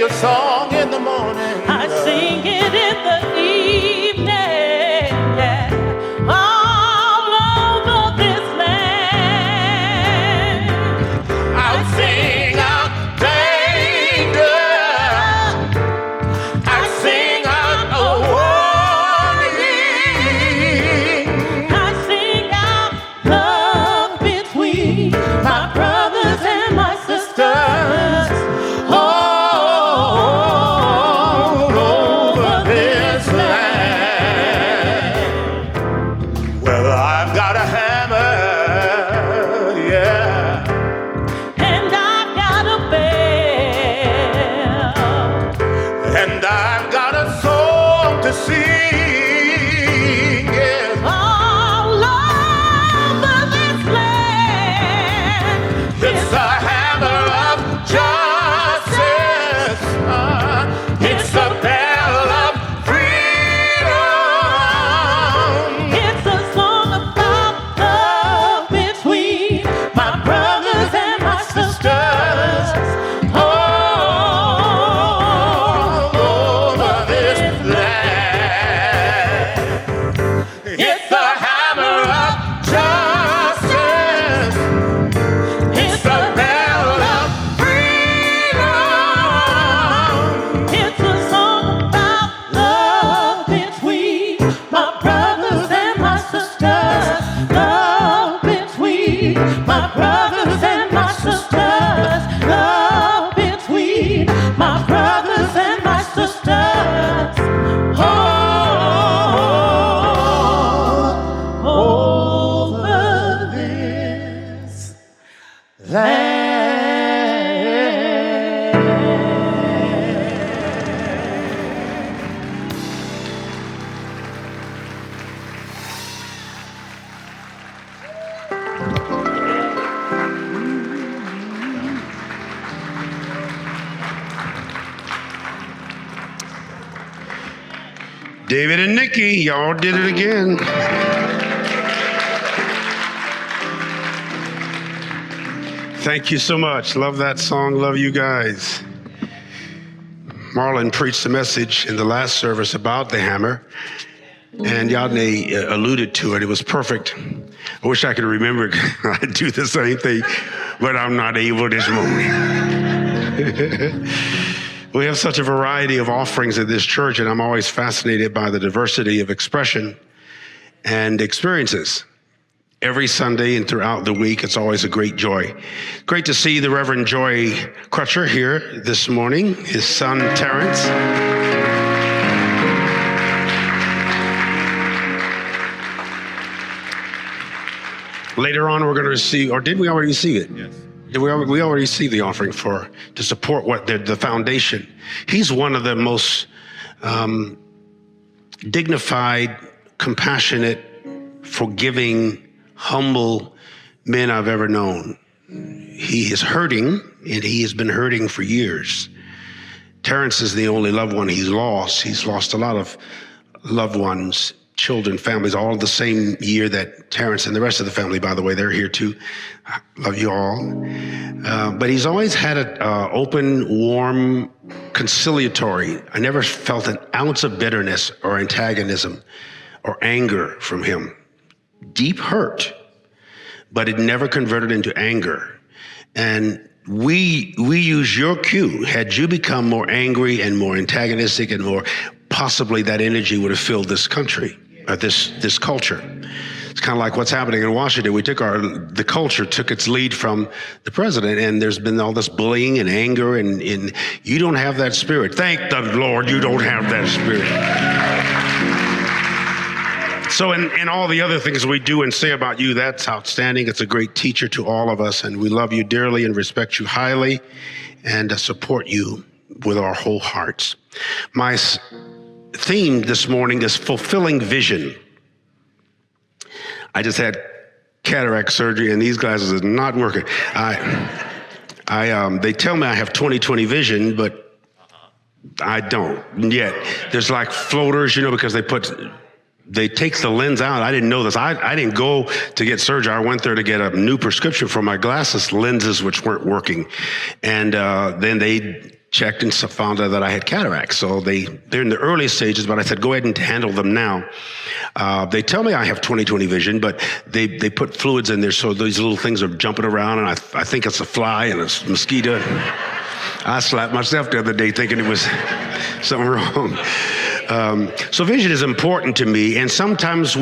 a song in the morning. I sing it in the evening, yeah, all over this land. I'll sing out danger. I sing out a warning. I sing out love between my brothers and my sisters. All over this land. Well, I've got a hammer, yeah, And I've got a bell. and I've got a song to sing, yeah. All over this land. It's a hammer of justice. It's a bell of freedom. It's a song about love between my brothers and my sisters. All over this land. It's a hammer of justice. It's a bell of freedom. It's a song about love between my brothers and my sisters. Love between my brothers and my sisters. Love between my brothers and my sisters. All over this land. David and Nikki, y'all did it again. Thank you so much. Love that song. Love you guys. Marlon preached a message in the last service about the hammer, and Yadne alluded to it. It was perfect. I wish I could remember I do the same thing, but I'm not able this morning. We have such a variety of offerings at this church, and I'm always fascinated by the diversity of expression and experiences. Every Sunday and throughout the week, it's always a great joy. Great to see the Reverend Joy Crutcher here this morning, his son Terrence. Later on, we're going to receive, or did we already receive it? Yes. We already received the offering to support what the foundation. He's one of the most dignified, compassionate, forgiving, humble men I've ever known. He is hurting, and he has been hurting for years. Terrence is the only loved one he's lost. He's lost a lot of loved ones, children, families, all the same year that Terrence and the rest of the family, by the way, they're here too. I love you all. But he's always had an open, warm, conciliatory. I never felt an ounce of bitterness or antagonism or anger from him. Deep hurt, but it never converted into anger. And we use your cue. Had you become more angry and more antagonistic and more, possibly that energy would have filled this country, or this culture. It's kind of like what's happening in Washington. The culture took its lead from the president, and there's been all this bullying and anger, and you don't have that spirit. Thank the Lord you don't have that spirit. So in all the other things we do and say about you, that's outstanding. It's a great teacher to all of us, and we love you dearly and respect you highly and support you with our whole hearts. My theme this morning is fulfilling vision. I just had cataract surgery, and these glasses are not working. They tell me I have 20/20 vision, but I don't yet. There's like floaters, because they take the lens out. I didn't know this. I didn't go to get surgery. I went there to get a new prescription for my glasses lenses, which weren't working. And then they checked and found out that I had cataracts. So they're in the early stages, but I said, go ahead and handle them now. They tell me I have 20/20 vision, but they put fluids in there, so these little things are jumping around, and I think it's a fly and a mosquito. I slapped myself the other day thinking it was something wrong. So vision is important to me, and sometimes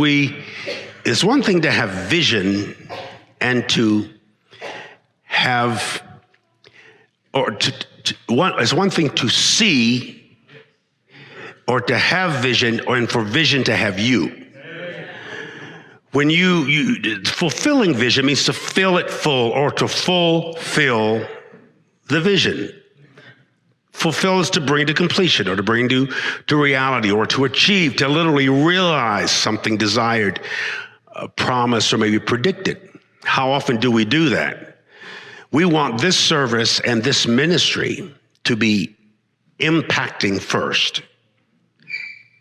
it's one thing to have vision and to have, or it's one thing to see or to have vision, and for vision to have you. When you fulfilling vision means to fill it full, or to fulfill the vision. Fulfill is to bring to completion, or to bring to reality, or to achieve, to literally realize something desired, promised, or maybe predicted. How often do we do that? We want this service and this ministry to be impacting first,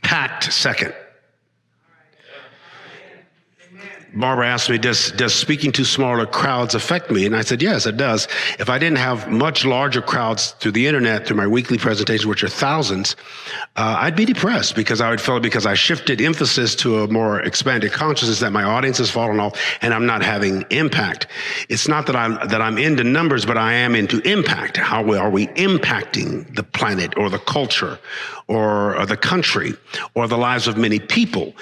packed second. Barbara asked me, does speaking to smaller crowds affect me? And I said, yes, it does. If I didn't have much larger crowds through the internet, through my weekly presentations, which are thousands, I'd be depressed because I would feel because I shifted emphasis to a more expanded consciousness that my audience has fallen off and I'm not having impact. It's not that I'm into numbers, but I am into impact. How are we impacting the planet or the culture or the country or the lives of many people?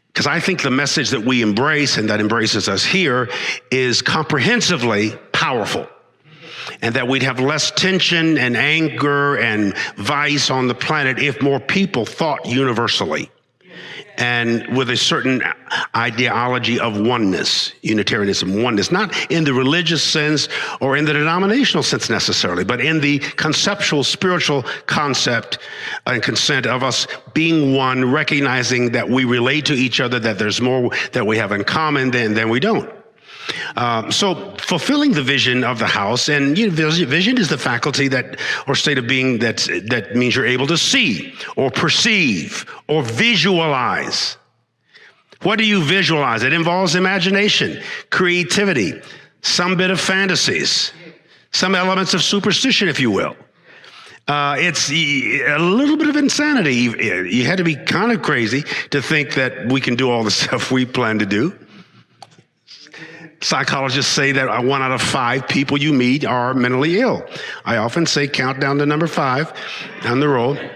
Because I think the message that we embrace and that embraces us here is comprehensively powerful. And that we'd have less tension and anger and vice on the planet if more people thought universally and with a certain ideology of oneness, Unitarianism, oneness, not in the religious sense or in the denominational sense necessarily, but in the conceptual, spiritual concept and consent of us being one, recognizing that we relate to each other, that there's more that we have in common than we don't. So fulfilling the vision of the house, and vision is the faculty that, or state of being that means you're able to see or perceive or visualize. What do you visualize? It involves imagination, creativity, some bit of fantasies, some elements of superstition, if you will. It's a little bit of insanity. You had to be kind of crazy to think that we can do all the stuff we plan to do. Psychologists say that 1 out of 5 people you meet are mentally ill. I often say count down to number 5 down the road.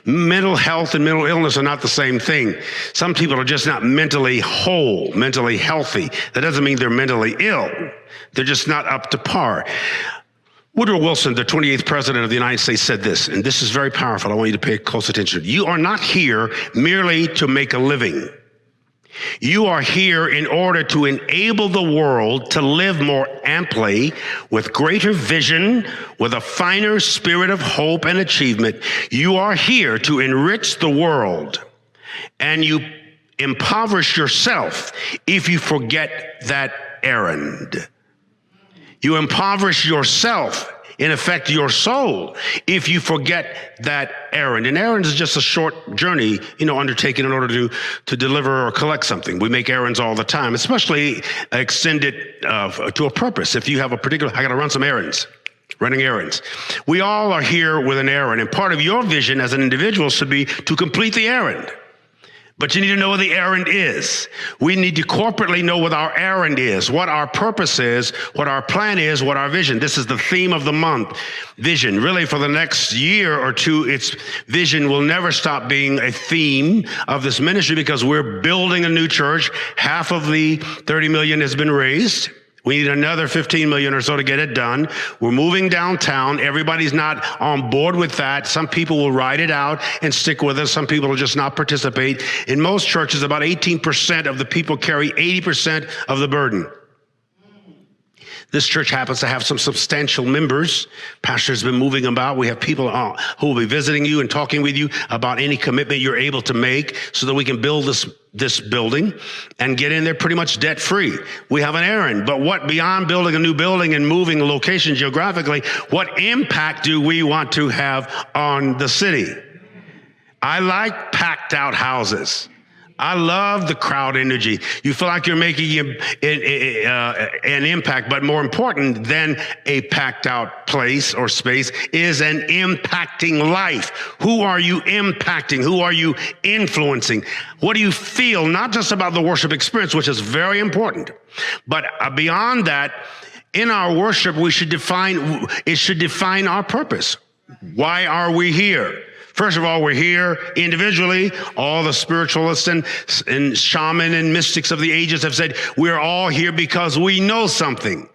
Mental health and mental illness are not the same thing. Some people are just not mentally whole, mentally healthy. That doesn't mean they're mentally ill. They're just not up to par. Woodrow Wilson, the 28th president of the United States, said this, and this is very powerful. I want you to pay close attention. You are not here merely to make a living. You are here in order to enable the world to live more amply, with greater vision, with a finer spirit of hope and achievement. You are here to enrich the world, and you impoverish yourself if you forget that errand. You impoverish yourself, in effect, your soul, if you forget that errand. An errand is just a short journey, undertaken in order to deliver or collect something. We make errands all the time, especially extended to a purpose. If you have I got to run some errands, running errands. We all are here with an errand, and part of your vision as an individual should be to complete the errand. But you need to know what the errand is. We need to corporately know what our errand is, what our purpose is, what our plan is, what our vision. This is the theme of the month, vision. Really, for the next year or two, its vision will never stop being a theme of this ministry because we're building a new church. Half of the 30 million has been raised. We need another 15 million or so to get it done. We're moving downtown. Everybody's not on board with that. Some people will ride it out and stick with us. Some people will just not participate. In most churches, about 18% of the people carry 80% of the burden. This church happens to have some substantial members. Pastor's been moving about. We have people who will be visiting you and talking with you about any commitment you're able to make so that we can build this building and get in there pretty much debt-free. We have an errand, but what beyond building a new building and moving the location geographically, what impact do we want to have on the city? I like packed out houses. I love the crowd energy. You feel like you're making an impact, but more important than a packed out place or space is an impacting life. Who are you impacting? Who are you influencing? What do you feel? Not just about the worship experience, which is very important, but beyond that, in our worship, it should define our purpose. Why are we here? First of all, we're here individually. All the spiritualists and shaman and mystics of the ages have said we're all here because we know something.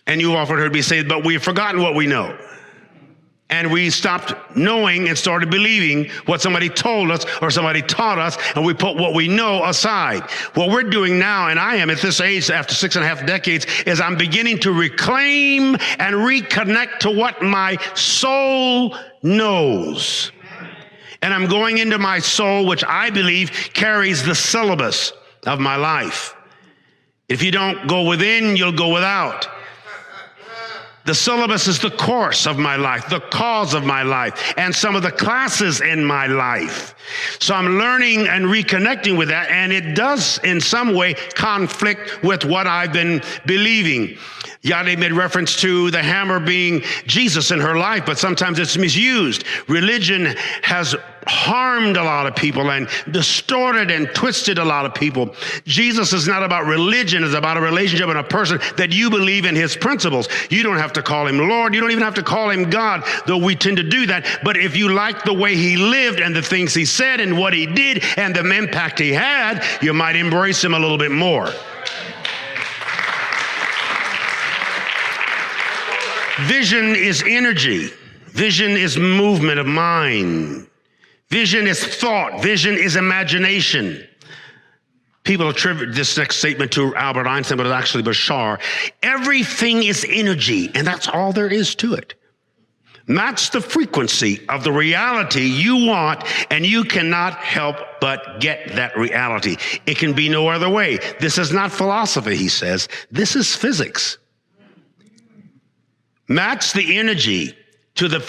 And you've often heard me say, but we've forgotten what we know. And we stopped knowing and started believing what somebody told us or somebody taught us, and we put what we know aside. What we're doing now, and I am at this age after 6.5 decades, is I'm beginning to reclaim and reconnect to what my soul knows. And I'm going into my soul, which I believe carries the syllabus of my life. If you don't go within, you'll go without. The syllabus is the course of my life, the cause of my life, and some of the classes in my life. So I'm learning and reconnecting with that, and it does in some way conflict with what I've been believing. Yadi made reference to the hammer being Jesus in her life, but sometimes it's misused. Religion has harmed a lot of people and distorted and twisted a lot of people. Jesus is not about religion. It's about a relationship and a person that you believe in his principles. You don't have to call him Lord. You don't even have to call him God, though we tend to do that. But if you like the way he lived and the things he said and what he did and the impact he had, you might embrace him a little bit more. Vision is energy. Vision is movement of mind. Vision is thought. Vision is imagination. People attribute this next statement to Albert Einstein, but it's actually Bashar. Everything is energy, and that's all there is to it. Match the frequency of the reality you want, and you cannot help but get that reality. It can be no other way. This is not philosophy, he says. This is physics. Match the energy to the,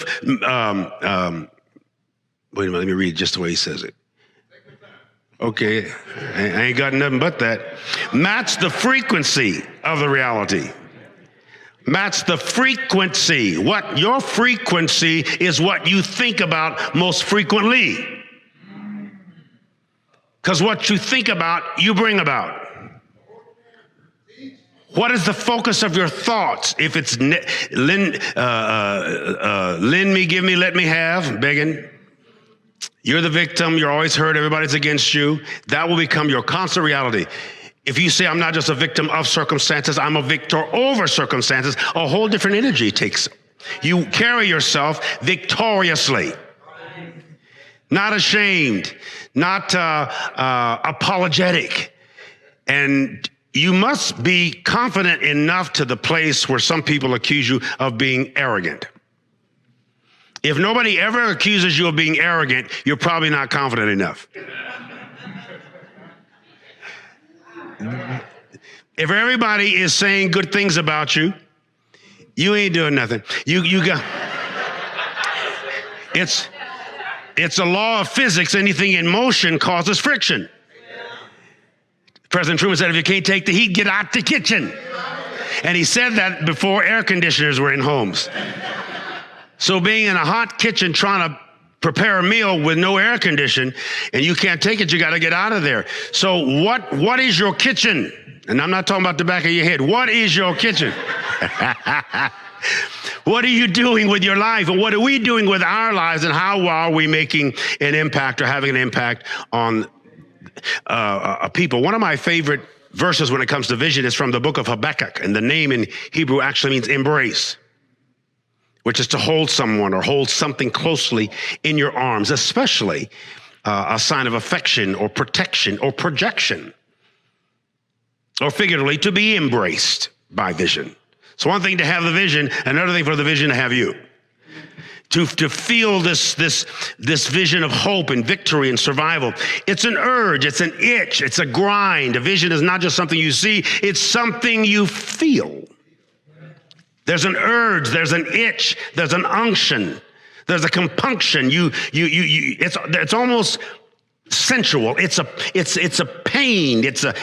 wait a minute, let me read just the way he says it. Okay, I ain't got nothing but that. Match the frequency of the reality. Match the frequency. What your frequency is what you think about most frequently. Because what you think about, you bring about. What is the focus of your thoughts? If it's lend me, give me, let me have, begging. You're the victim. You're always hurt. Everybody's against you. That will become your constant reality. If you say, I'm not just a victim of circumstances, I'm a victor over circumstances, a whole different energy takes. You carry yourself victoriously. Not ashamed, not apologetic. And you must be confident enough to the place where some people accuse you of being arrogant. If nobody ever accuses you of being arrogant, you're probably not confident enough. If everybody is saying good things about you, you ain't doing nothing. You got. It's a law of physics. Anything in motion causes friction. President Truman said, if you can't take the heat, get out the kitchen. And he said that before air conditioners were in homes. So being in a hot kitchen trying to prepare a meal with no air condition and you can't take it, you got to get out of there. So what is your kitchen? And I'm not talking about the back of your head. What is your kitchen? What are you doing with your life? And what are we doing with our lives? And how are we making an impact or having an impact on people? One of my favorite verses when it comes to vision is from the book of Habakkuk. And the name in Hebrew actually means embrace, which is to hold someone or hold something closely in your arms, especially a sign of affection or protection or projection, or figuratively, to be embraced by vision. So one thing to have the vision, another thing for the vision to have you. To feel this vision of hope and victory and survival. It's an urge, it's an itch, it's a grind. A vision is not just something you see, it's something you feel. There's an urge, there's an itch, there's an unction, there's a compunction. It's almost sensual. It's a pain. It's a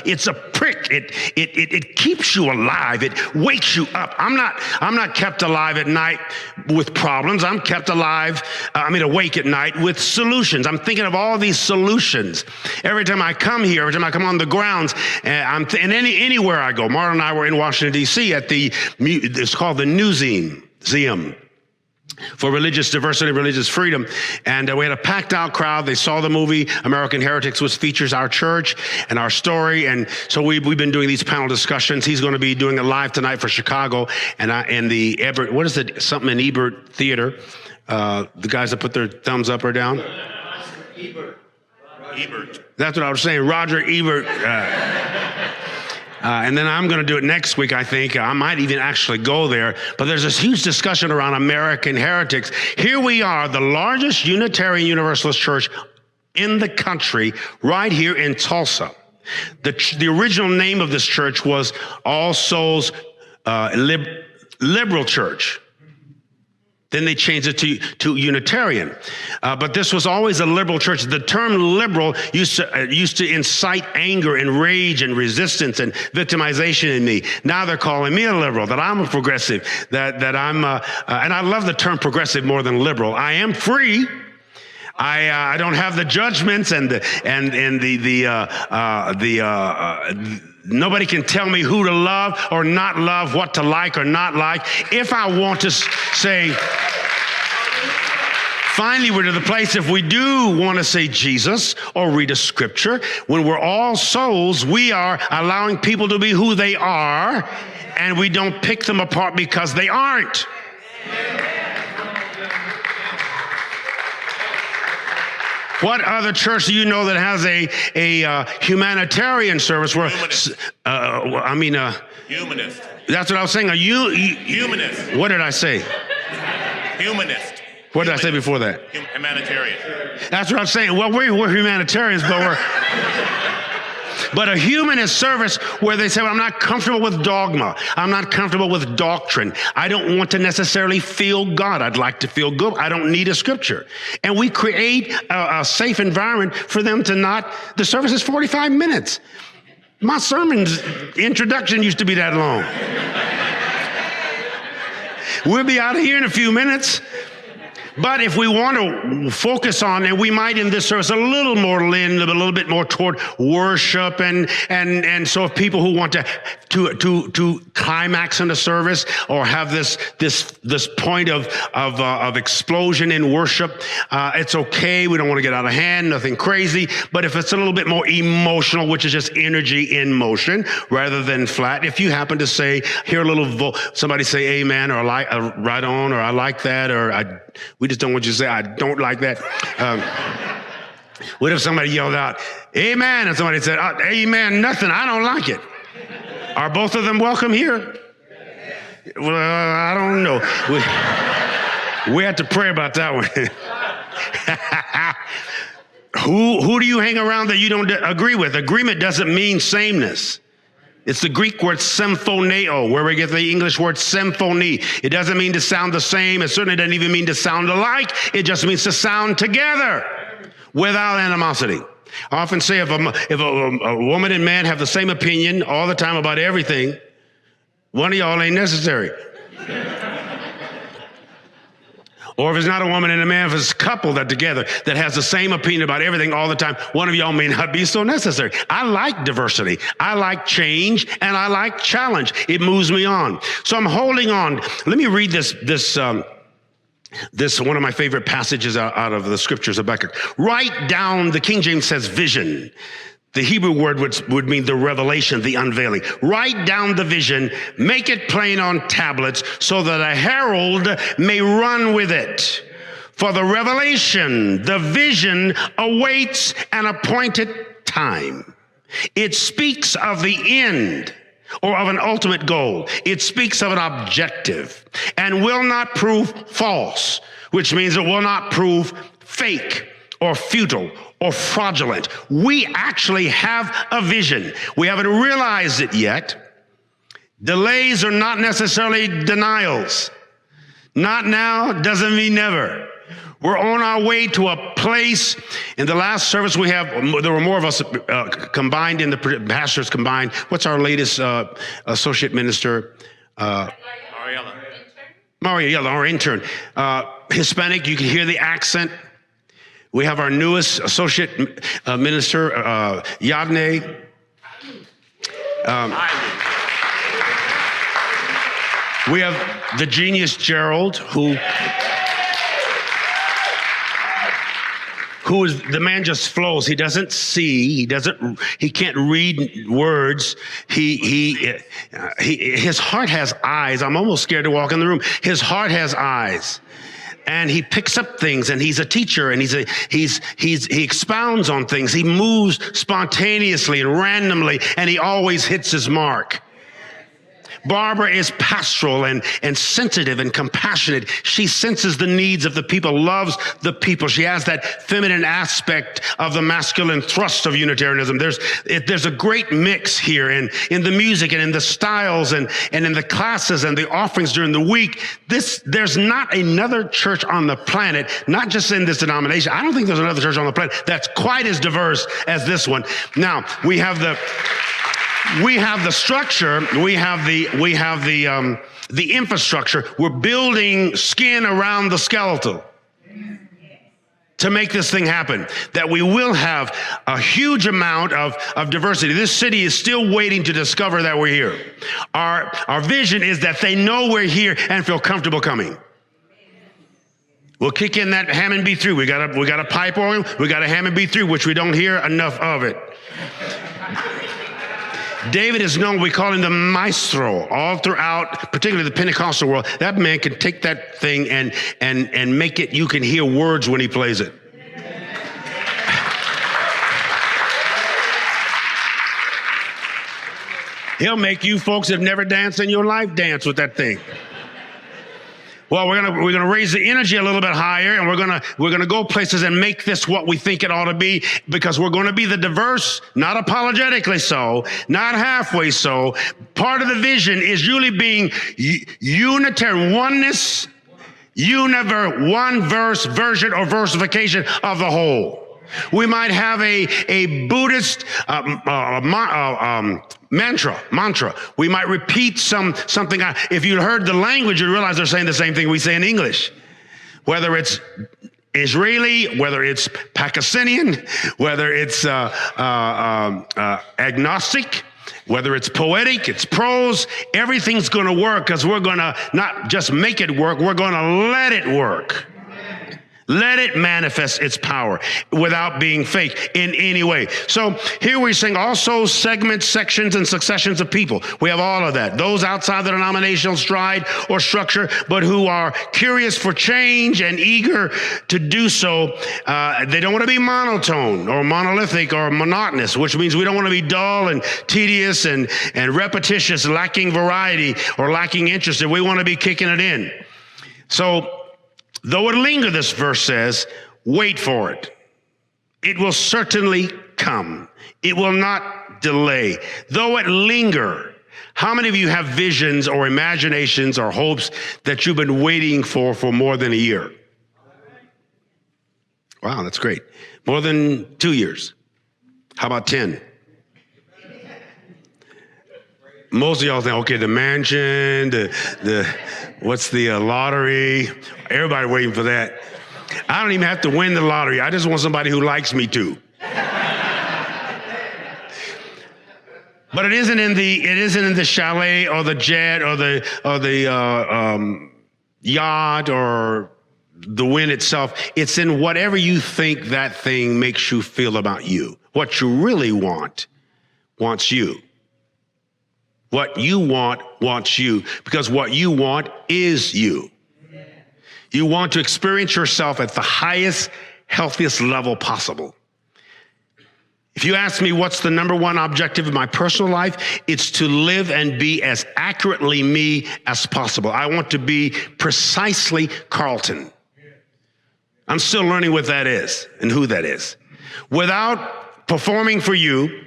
prick. It keeps you alive. It wakes you up. I'm not kept alive at night with problems. I'm kept alive. Awake at night with solutions. I'm thinking of all these solutions every time I come here. Every time I come on the grounds, and anywhere I go. Marlon and I were in Washington D.C. at it's called the Museum for Religious Diversity, Religious Freedom. And we had a packed out crowd. They saw the movie American Heretics, which features our church and our story. And so we've been doing these panel discussions. He's going to be doing it live tonight for Chicago. And the Ebert, what is it? Something in Ebert Theater. The guys that put their thumbs up or down. Ebert. That's what I was saying. Roger Ebert. And then I'm going to do it next week, I think. I might even actually go there. But there's this huge discussion around American heretics. Here we are, the largest Unitarian Universalist church in the country, right here in Tulsa. The original name of this church was All Souls Liberal Church. Then they changed it to Unitarian. But this was always a liberal church. The term liberal used to incite anger and rage and resistance and victimization in me. Now they're calling me a liberal, that I'm a progressive, that I'm, and I love the term progressive more than liberal. I am free. I don't have the judgments and nobody can tell me who to love or not love, what to like or not like. If I want to say, finally, we're to the place, if we do want to say Jesus or read a scripture, when we're all souls, we are allowing people to be who they are, and we don't pick them apart because they aren't. What other church do you know that has a humanitarian service where? Humanist. That's what I was saying. Humanist. What did I say? Humanist. What did I say before that? Humanitarian. That's what I'm saying. Well, we're humanitarians, but a humanist service where they say, well, I'm not comfortable with dogma. I'm not comfortable with doctrine. I don't want to necessarily feel God. I'd like to feel good. I don't need a scripture. And we create a safe environment for them to not, the service is 45 minutes. My sermon's introduction used to be that long. We'll be out of here in a few minutes. But if we want to focus on, and we might in this service a little more lean, a little bit more toward worship, and so if people who want to climax in the service or have this point of explosion in worship, it's okay. We don't want to get out of hand, nothing crazy. But if it's a little bit more emotional, which is just energy in motion rather than flat, if you happen to hear a little somebody say amen or right on or I like that or we just don't want you to say, I don't like that. What if somebody yelled out, amen, and somebody said, amen, nothing, I don't like it. Are both of them welcome here? Well, I don't know. We had to pray about that one. Who do you hang around that you don't agree with? Agreement doesn't mean sameness. It's the Greek word symphoneo, where we get the English word symphony. It doesn't mean to sound the same. It certainly doesn't even mean to sound alike. It just means to sound together without animosity. I often say if a woman and man have the same opinion all the time about everything, one of y'all ain't necessary. Or if it's not a woman and a man, if it's a couple that together that has the same opinion about everything all the time, one of y'all may not be so necessary. I like diversity. I like change, and I like challenge. It moves me on. So I'm holding on. Let me read this one of my favorite passages out of the scriptures, Habakkuk. Write down, the King James says vision. The Hebrew word would mean the revelation, the unveiling. Write down the vision, make it plain on tablets, so that a herald may run with it. For the revelation, the vision, awaits an appointed time. It speaks of the end or of an ultimate goal. It speaks of an objective and will not prove false, which means it will not prove fake or futile or fraudulent. We actually have a vision. We haven't realized it yet. Delays are not necessarily denials. Not now doesn't mean never. We're on our way to a place. In the last service there were more of us combined in the pastors combined. What's our latest associate minister? Mariella, our intern. Hispanic, you can hear the accent. We have our newest associate minister, Yadne. We have the genius Gerald, who is, the man just flows. He doesn't see. He can't read words. His heart has eyes. I'm almost scared to walk in the room. His heart has eyes. And he picks up things, and he's a teacher, and he expounds on things. He moves spontaneously and randomly, and he always hits his mark. Barbara is pastoral and sensitive and compassionate. She senses the needs of the people, loves the people. She has that feminine aspect of the masculine thrust of Unitarianism. There's a great mix here in the music and in the styles and in the classes and the offerings during the week. There's not another church on the planet, not just in this denomination. I don't think there's another church on the planet that's quite as diverse as this one. Now, we have the structure, we have the infrastructure. We're building skin around the skeletal to make this thing happen, that we will have a huge amount of diversity. This city is still waiting to discover that we're here. Our vision is that they know we're here and feel comfortable coming. We'll kick in that Hammond B3. We got a pipe organ, we got a Hammond B3, which we don't hear enough of it. David is known, we call him the maestro, all throughout, particularly the Pentecostal world. That man can take that thing and make it, you can hear words when he plays it. He'll make you folks that have never danced in your life dance with that thing. Well, we're gonna raise the energy a little bit higher, and we're gonna go places and make this what we think it ought to be, because we're gonna be the diverse, not apologetically so, not halfway so. Part of the vision is really being Unitarian, oneness, one verse, version, or versification of the whole. We might have a Buddhist mantra. We might repeat something. If you heard the language, you realize they're saying the same thing we say in English. Whether it's Israeli, whether it's Pakistani, whether it's agnostic, whether it's poetic, it's prose, everything's going to work, because we're going to not just make it work, we're going to let it work. Let it manifest its power without being fake in any way. So here we're saying also segments, sections, and successions of people. We have all of that. Those outside the denominational stride or structure, but who are curious for change and eager to do so. They don't want to be monotone or monolithic or monotonous, which means we don't want to be dull and tedious and repetitious, lacking variety or lacking interest. We want to be kicking it in. So, though it linger, this verse says, wait for it. It will certainly come. It will not delay. Though it linger. How many of you have visions or imaginations or hopes that you've been waiting for more than a year? Wow, that's great. More than 2 years. How about 10? Most of y'all think, okay, the mansion, what's the lottery? Everybody waiting for that. I don't even have to win the lottery. I just want somebody who likes me too. But it isn't in the chalet or the jet or the yacht or the win itself. It's in whatever you think that thing makes you feel about you. What you really wants you. What you want wants you, because what you want is you. You want to experience yourself at the highest, healthiest level possible. If you ask me what's the number one objective of my personal life, it's to live and be as accurately me as possible. I want to be precisely Carlton. I'm still learning what that is and who that is. Without performing for you,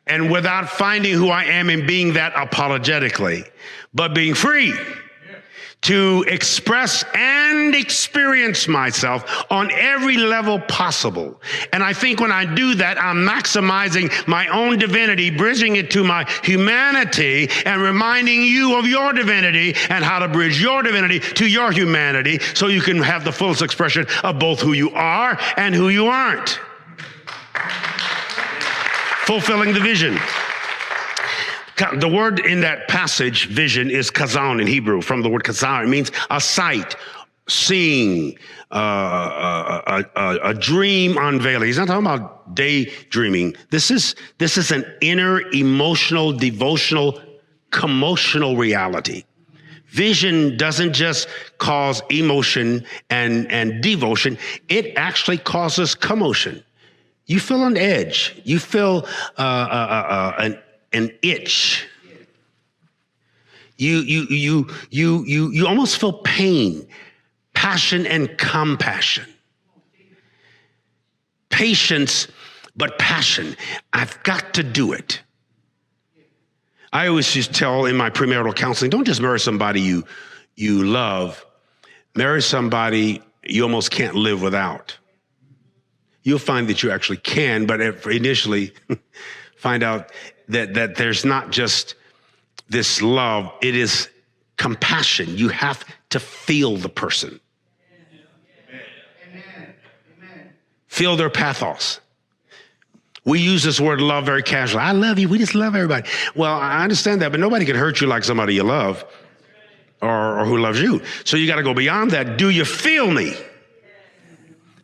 and without finding who I am and being that apologetically, but being free to express and experience myself on every level possible. And I think when I do that, I'm maximizing my own divinity, bridging it to my humanity, and reminding you of your divinity and how to bridge your divinity to your humanity so you can have the fullest expression of both who you are and who you aren't. Fulfilling the vision. The word in that passage, vision, is kazan in Hebrew, from the word kazan. It means a sight, seeing, a dream unveiling. He's not talking about daydreaming. This is an inner, emotional, devotional, commotional reality. Vision doesn't just cause emotion and devotion. It actually causes commotion. You feel an edge. You feel an itch. You almost feel pain, passion, and compassion. Patience, but passion. I've got to do it. I always used to tell in my premarital counseling, don't just marry somebody you love. Marry somebody you almost can't live without. You'll find that you actually can, but initially find out that there's not just this love, it is compassion. You have to feel the person. Amen. Feel their pathos. We use this word love very casually. I love you. We just love everybody. Well, I understand that, but nobody can hurt you like somebody you love or who loves you. So you got to go beyond that. Do you feel me?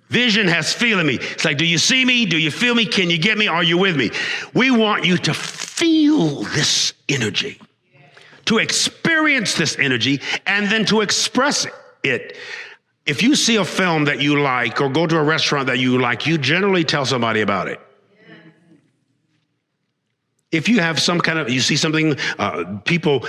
Vision has feeling me. It's like, do you see me? Do you feel me? Can you get me? Are you with me? We want you to feel this energy, to experience this energy, and then to express it. If you see a film that you like or go to a restaurant that you like, you generally tell somebody about it. If you have some kind of, you see something, people,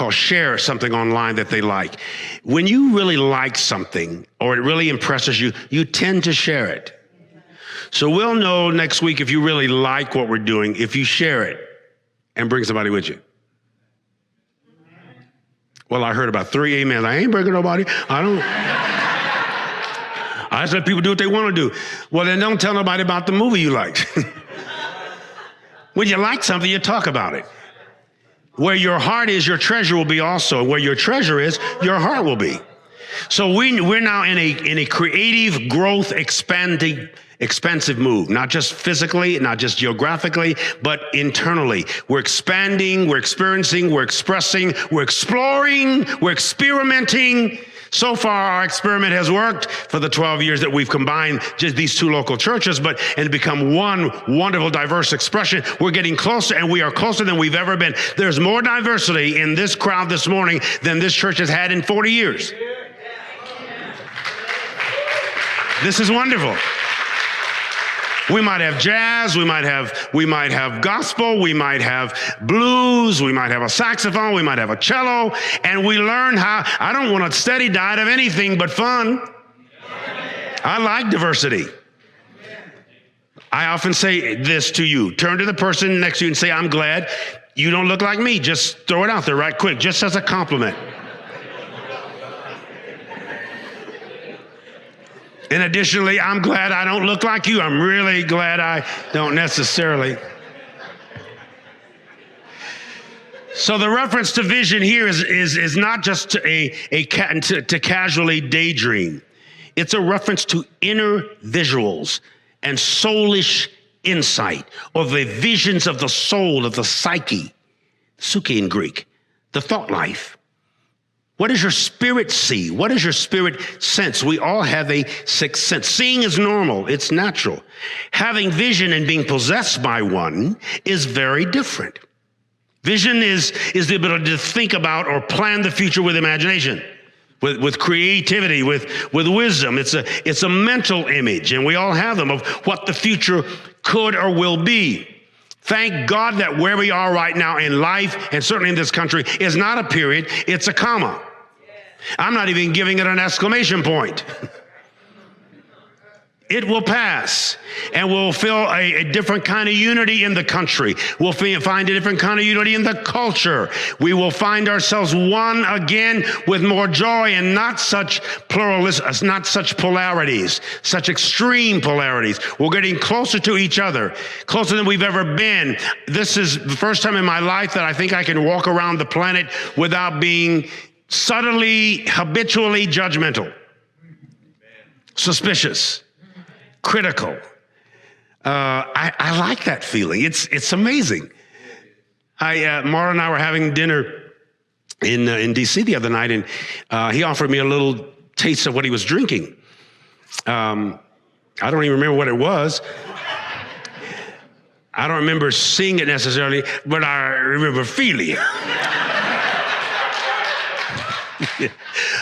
share something online that they like. When you really like something or it really impresses you, you tend to share it. So we'll know next week if you really like what we're doing, if you share it and bring somebody with you. Well, I heard about 3 amens. I ain't bringing nobody. I just let people do what they want to do. Well, then don't tell nobody about the movie you liked. When you like something, you talk about it. Where your heart is, your treasure will be also. Where your treasure is, your heart will be. So we're now in a creative growth, expansive move, not just physically, not just geographically, but internally. We're expanding, we're experiencing, we're expressing, we're exploring, we're experimenting. So far, our experiment has worked for the 12 years that we've combined just these 2 local churches, and become one wonderful, diverse expression. We're getting closer, and we are closer than we've ever been. There's more diversity in this crowd this morning than this church has had in 40 years. This is wonderful. We might have jazz, we might have gospel, we might have blues, we might have a saxophone, we might have a cello, and we learn how. I don't want a steady diet of anything but fun. I like diversity. I often say this to you. Turn to the person next to you and say, I'm glad you don't look like me. Just throw it out there right quick, just as a compliment. And additionally, I'm glad I don't look like you. I'm really glad I don't necessarily. So the reference to vision here is not just to casually daydream. It's a reference to inner visuals and soulish insight, or the visions of the soul, of the psyche, psyche in Greek, the thought life. What does your spirit see? What does your spirit sense? We all have a sixth sense. Seeing is normal. It's natural. Having vision and being possessed by one is very different. Vision is the ability to think about or plan the future with imagination, with creativity, with wisdom. It's a mental image, and we all have them, of what the future could or will be. Thank God that where we are right now in life, and certainly in this country, is not a period, it's a comma. I'm not even giving it an exclamation point. It will pass, and we'll feel a different kind of unity in the country. We'll find a different kind of unity in the culture. We will find ourselves one again with more joy and not such not such polarities, such extreme polarities. We're getting closer to each other, closer than we've ever been. This is the first time in my life that I think I can walk around the planet without being subtly, habitually judgmental, suspicious, critical. I like that feeling. It's amazing. Mara and I were having dinner in D.C. the other night, and he offered me a little taste of what he was drinking. I don't even remember what it was. I don't remember seeing it necessarily, but I remember feeling it.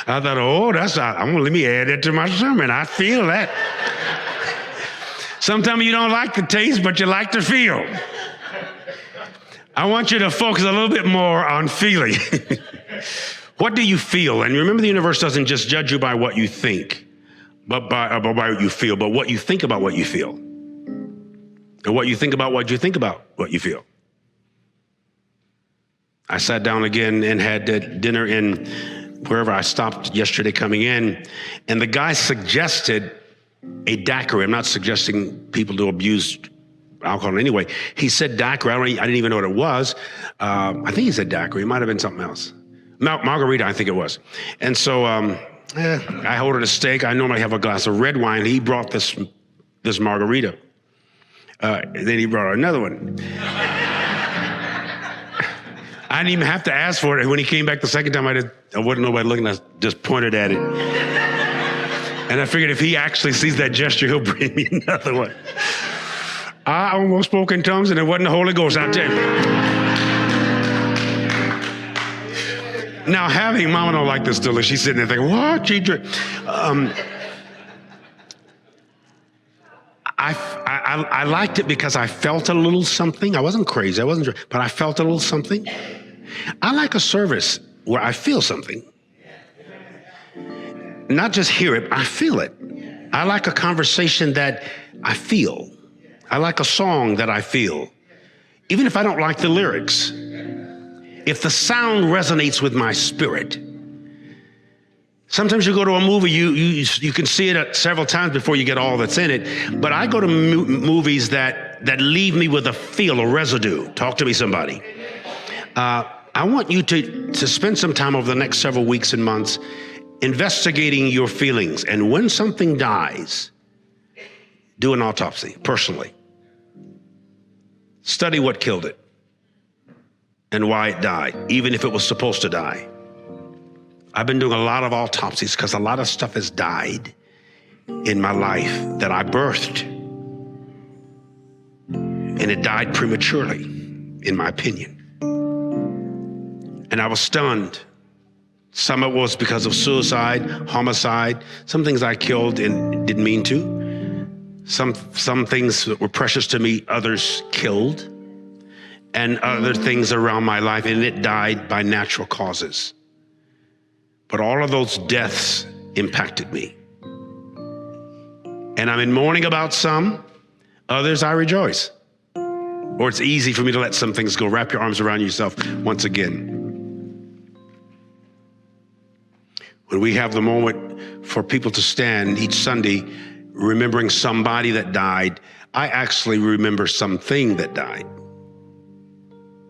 I thought, oh, let me add that to my sermon. I feel that. Sometimes you don't like the taste, but you like the feel. I want you to focus a little bit more on feeling. What do you feel? And remember, the universe doesn't just judge you by what you think, but by what you feel, but what you think about what you feel. And what you think about what you think about what you feel. I sat down again and had dinner in wherever I stopped yesterday coming in, and the guy suggested a daiquiri. I'm not suggesting people to abuse alcohol in any way. He said daiquiri. I didn't even know what it was. I think he said daiquiri. It might have been something else. Margarita, I think it was. And so I ordered a steak. I normally have a glass of red wine. He brought this margarita. Then he brought another one. I didn't even have to ask for it. When he came back the second time, I wasn't nobody looking. I just pointed at it. And I figured if he actually sees that gesture, he'll bring me another one. I almost spoke in tongues, and it wasn't the Holy Ghost, I'll tell you. Now, having Mama don't like this still, she's sitting there thinking, what? She drink? I liked it because I felt a little something. I wasn't crazy, but I felt a little something. I like a service where I feel something. Not just hear it, I feel it. I like a conversation that I feel. I like a song that I feel. Even if I don't like the lyrics, if the sound resonates with my spirit. Sometimes you go to a movie, you can see it several times before you get all that's in it. But I go to movies that leave me with a feel, a residue. Talk to me, somebody. I want you to spend some time over the next several weeks and months investigating your feelings. And when something dies, do an autopsy, personally. Study what killed it and why it died, even if it was supposed to die. I've been doing a lot of autopsies because a lot of stuff has died in my life that I birthed. And it died prematurely, in my opinion. And I was stunned. Some of it was because of suicide, homicide. Some things I killed and didn't mean to. Some things that were precious to me, others killed. And other things around my life, and it died by natural causes. But all of those deaths impacted me. And I'm in mourning about some, others I rejoice. Or it's easy for me to let some things go. Wrap your arms around yourself once again. When we have the moment for people to stand each Sunday, remembering somebody that died, I actually remember something that died.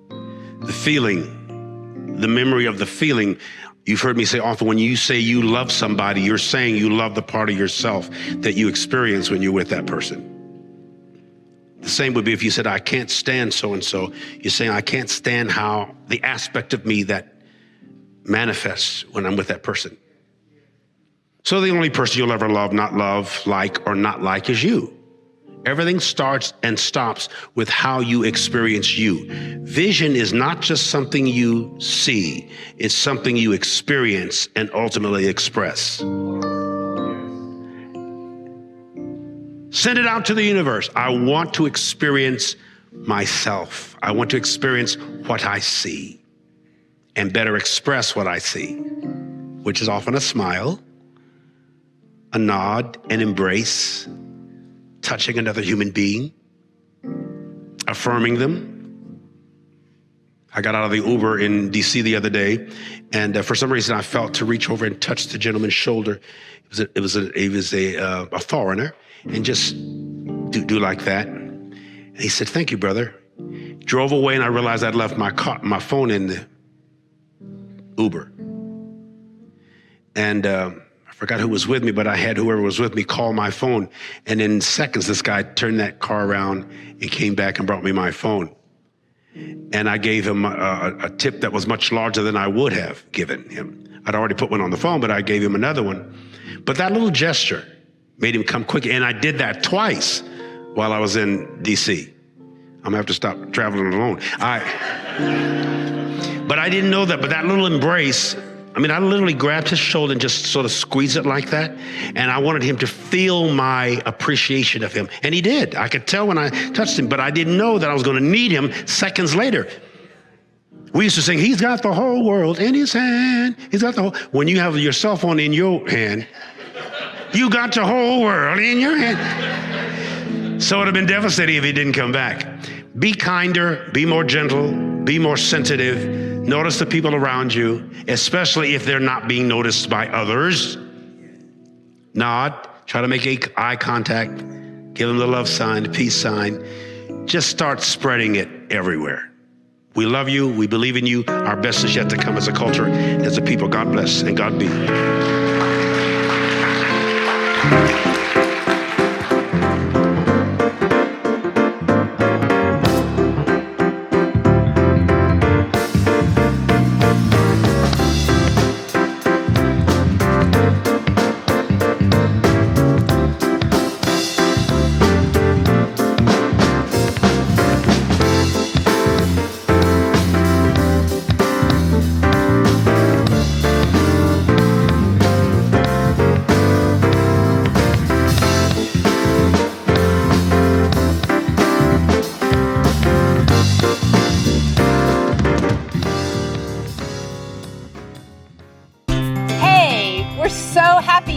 The feeling, the memory of the feeling. You've heard me say often, when you say you love somebody, you're saying you love the part of yourself that you experience when you're with that person. The same would be if you said, I can't stand so-and-so. You're saying, I can't stand how the aspect of me that manifests when I'm with that person. So the only person you'll ever love, not love, like, or not like is you. Everything starts and stops with how you experience you. Vision is not just something you see, it's something you experience and ultimately express. Send it out to the universe. I want to experience myself. I want to experience what I see and better express what I see, which is often a smile, a nod, an embrace, touching another human being, affirming them. I got out of the Uber in DC the other day, and for some reason I felt to reach over and touch the gentleman's shoulder. It was a foreigner, and just do like that. And he said, "Thank you, brother." Drove away, and I realized I'd left my phone in the Uber. And I forgot who was with me, but I had whoever was with me call my phone. And in seconds, this guy turned that car around and came back and brought me my phone. And I gave him a tip that was much larger than I would have given him. I'd already put one on the phone, but I gave him another one. But that little gesture made him come quick. And I did that twice while I was in DC. I'm gonna have to stop traveling alone. But I didn't know that, but that little embrace, I mean, I literally grabbed his shoulder and just sort of squeezed it like that. And I wanted him to feel my appreciation of him. And he did. I could tell when I touched him, but I didn't know that I was going to need him seconds later. We used to sing, "He's got the whole world in his hand. He's got the whole..." When you have your cell phone in your hand, you got the whole world in your hand. So it would have been devastating if he didn't come back. Be kinder, be more gentle, be more sensitive. Notice the people around you, especially if they're not being noticed by others. Nod, try to make eye contact, give them the love sign, the peace sign. Just start spreading it everywhere. We love you, we believe in you. Our best is yet to come as a culture, as a people. God bless and God be.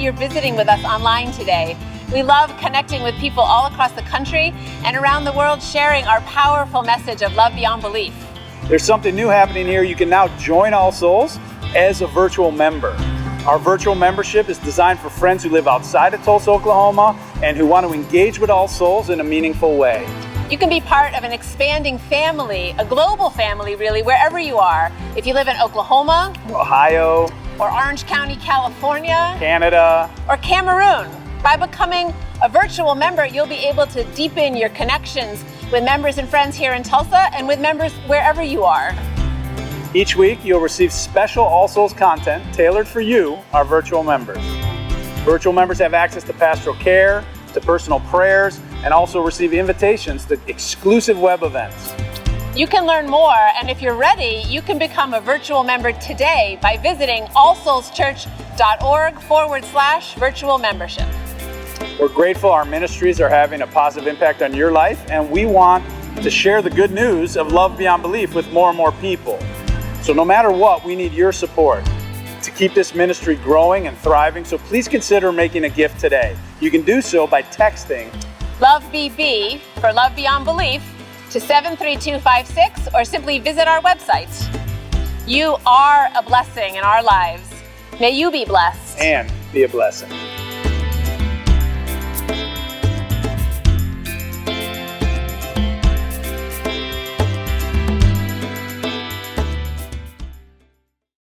You're visiting with us online today. We love connecting with people all across the country and around the world, sharing our powerful message of love beyond belief. There's something new happening here. You can now join All Souls as a virtual member. Our virtual membership is designed for friends who live outside of Tulsa, Oklahoma, and who want to engage with All Souls in a meaningful way. You can be part of an expanding family, a global family really, wherever you are. If you live in Oklahoma, Ohio, or Orange County, California, Canada, or Cameroon. By becoming a virtual member, you'll be able to deepen your connections with members and friends here in Tulsa and with members wherever you are. Each week, you'll receive special All Souls content tailored for you, our virtual members. Virtual members have access to pastoral care, to personal prayers, and also receive invitations to exclusive web events. You can learn more, and if you're ready, you can become a virtual member today by visiting allsoulschurch.org/virtual membership. We're grateful our ministries are having a positive impact on your life, and we want to share the good news of love beyond belief with more and more people. So no matter what, we need your support to keep this ministry growing and thriving, so please consider making a gift today. You can do so by texting LOVEBB for Love Beyond Belief to 73256, or simply visit our website. You are a blessing in our lives. May you be blessed and be a blessing.